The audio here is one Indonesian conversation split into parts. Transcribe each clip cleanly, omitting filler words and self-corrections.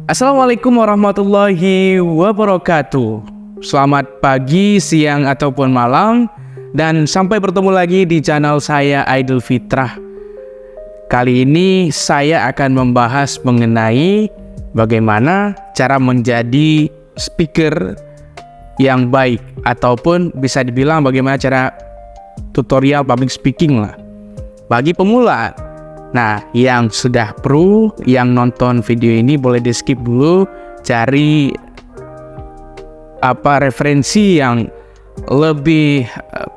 Assalamualaikum warahmatullahi wabarakatuh. Selamat pagi, siang, ataupun malam. Dan sampai bertemu lagi di channel saya Aidil Fitrah. Kali ini saya akan membahas mengenai bagaimana cara menjadi speaker yang baik, ataupun bisa dibilang bagaimana cara tutorial public speaking lah bagi pemula. Nah, yang sudah pro, yang nonton video ini boleh di skip dulu, cari referensi yang lebih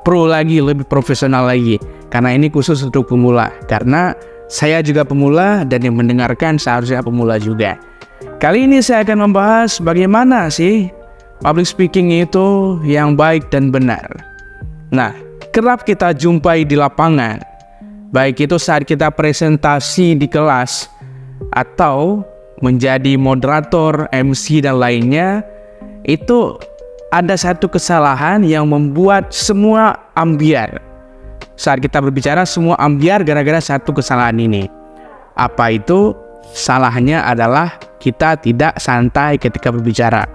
pro lagi, lebih profesional lagi, karena ini khusus untuk pemula, karena saya juga pemula dan yang mendengarkan seharusnya pemula juga. Kali ini saya akan membahas bagaimana sih public speaking itu yang baik dan benar. Nah, kerap kita jumpai di lapangan, baik itu saat kita presentasi di kelas atau menjadi moderator, MC dan lainnya, itu ada satu kesalahan yang membuat semua ambiar. Saat kita berbicara semua ambiar gara-gara satu kesalahan ini. Apa itu? Salahnya adalah kita tidak santai ketika berbicara.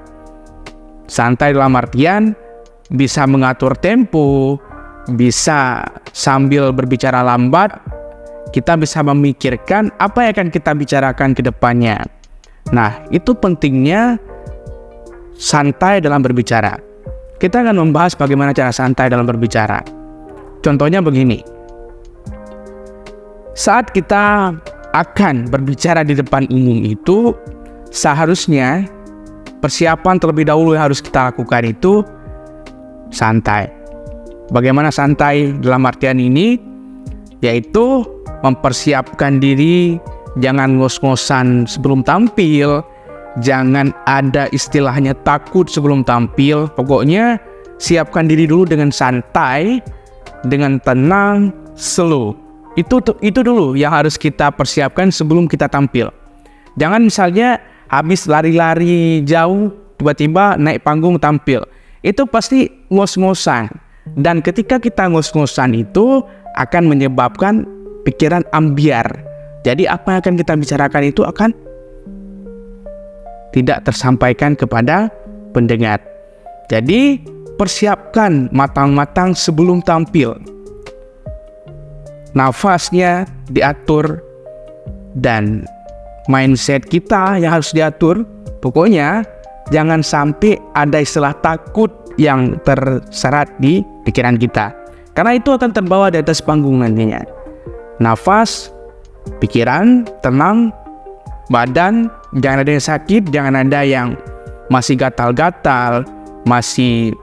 Santai dalam artian bisa mengatur tempo, bisa sambil berbicara lambat, kita bisa memikirkan apa yang akan kita bicarakan ke depannya. Nah, itu pentingnya santai dalam berbicara. Kita akan membahas bagaimana cara santai dalam berbicara. Contohnya begini. Saat kita akan berbicara di depan umum itu, seharusnya persiapan terlebih dahulu yang harus kita lakukan itu santai. Bagaimana santai dalam artian ini? Yaitu mempersiapkan diri, jangan ngos-ngosan sebelum tampil, jangan ada istilahnya takut sebelum tampil. Pokoknya siapkan diri dulu dengan santai, dengan tenang, slow. Itu dulu yang harus kita persiapkan sebelum kita tampil. Jangan misalnya habis lari-lari jauh, tiba-tiba naik panggung tampil. Itu pasti ngos-ngosan. Dan ketika kita ngos-ngosan itu akan menyebabkan pikiran ambiar. Jadi apa yang akan kita bicarakan itu akan tidak tersampaikan kepada pendengar. Jadi persiapkan matang-matang sebelum tampil. Nafasnya diatur dan mindset kita yang harus diatur. Pokoknya jangan sampai ada istilah takut yang terserat di pikiran kita, karena itu akan terbawa di atas panggung nantinya. Nafas, pikiran, tenang, badan, jangan ada yang sakit, jangan ada yang masih gatal-gatal, masih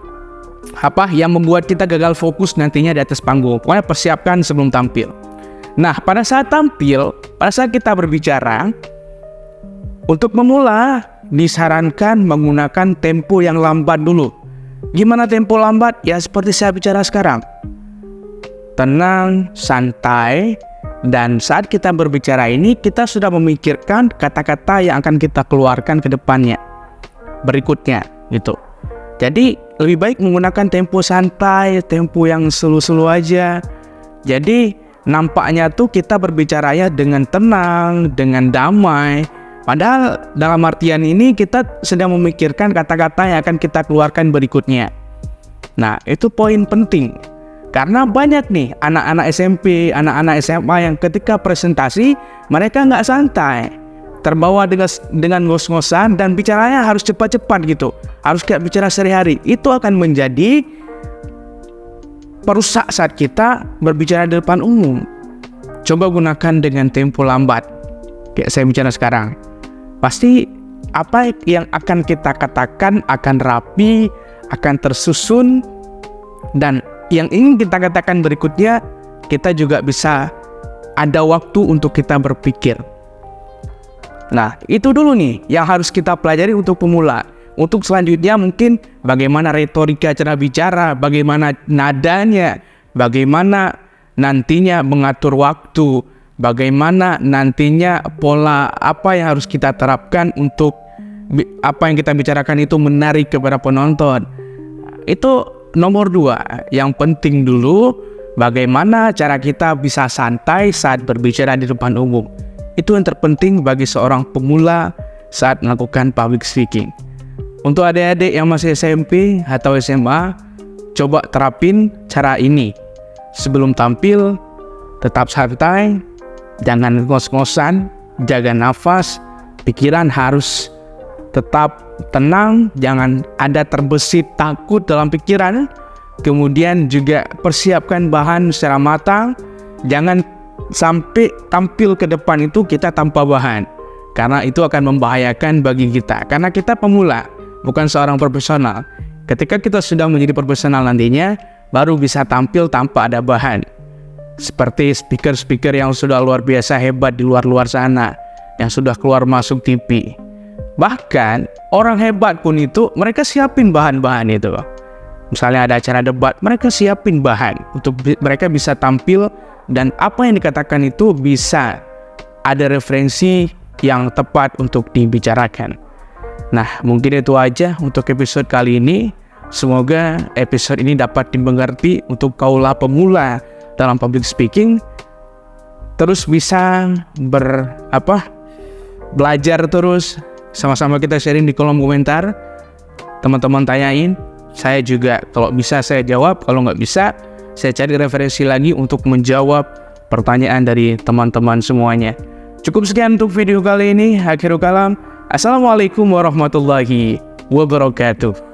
yang membuat kita gagal fokus nantinya di atas panggung. Pokoknya persiapkan sebelum tampil. Nah, pada saat tampil, pada saat kita berbicara, untuk memula disarankan menggunakan tempo yang lambat dulu. Gimana tempo lambat? Ya seperti saya bicara sekarang. Tenang, santai, dan saat kita berbicara ini kita sudah memikirkan kata-kata yang akan kita keluarkan ke depannya, berikutnya gitu. Jadi lebih baik menggunakan tempo santai, tempo yang slow-slow aja. Jadi nampaknya tuh kita berbicaranya dengan tenang, dengan damai. Padahal dalam artian ini kita sedang memikirkan kata-kata yang akan kita keluarkan berikutnya. Nah, itu poin penting. Karena banyak nih anak-anak SMP, anak-anak SMA yang ketika presentasi mereka nggak santai, terbawa dengan ngos-ngosan dan bicaranya harus cepat-cepat gitu. Harus kayak bicara sehari-hari. Itu akan menjadi perusak saat kita berbicara di depan umum. Coba gunakan dengan tempo lambat, kayak saya bicara sekarang. Pasti apa yang akan kita katakan akan rapi, akan tersusun, dan yang ingin kita katakan berikutnya kita juga bisa ada waktu untuk kita berpikir. Nah, itu dulu nih yang harus kita pelajari untuk pemula. Untuk selanjutnya mungkin bagaimana retorika cara bicara, bagaimana nadanya, bagaimana nantinya mengatur waktu, bagaimana nantinya pola apa yang harus kita terapkan untuk apa yang kita bicarakan itu menarik kepada penonton. Itu nomor 2. Yang penting dulu bagaimana cara kita bisa santai saat berbicara di depan umum. Itu yang terpenting bagi seorang pemula, saat melakukan public speaking. Untuk adik-adik yang masih SMP atau SMA, coba terapin cara ini. Sebelum tampil, tetap santai, jangan ngos-ngosan, jaga nafas, pikiran harus tetap tenang, jangan ada terbesit takut dalam pikiran. Kemudian juga persiapkan bahan secara matang, jangan sampai tampil ke depan itu kita tanpa bahan, karena itu akan membahayakan bagi kita, karena kita pemula, bukan seorang profesional. Ketika kita sudah menjadi profesional nantinya, baru bisa tampil tanpa ada bahan. Seperti speaker-speaker yang sudah luar biasa hebat di luar sana, yang sudah keluar masuk TV. Bahkan orang hebat pun itu mereka siapin bahan-bahan itu. Misalnya ada acara debat, mereka siapin bahan untuk mereka bisa tampil, dan apa yang dikatakan itu bisa ada referensi yang tepat untuk dibicarakan. Nah, mungkin itu aja untuk episode kali ini. Semoga episode ini dapat dimengerti untuk kaulah pemula dalam public speaking. Terus bisa belajar terus. Sama-sama kita sharing di kolom komentar. Teman-teman tanyain, saya juga kalau bisa saya jawab, kalau nggak bisa saya cari referensi lagi untuk menjawab pertanyaan dari teman-teman semuanya. Cukup sekian untuk video kali ini. Akhirul kalam. Assalamualaikum warahmatullahi wabarakatuh.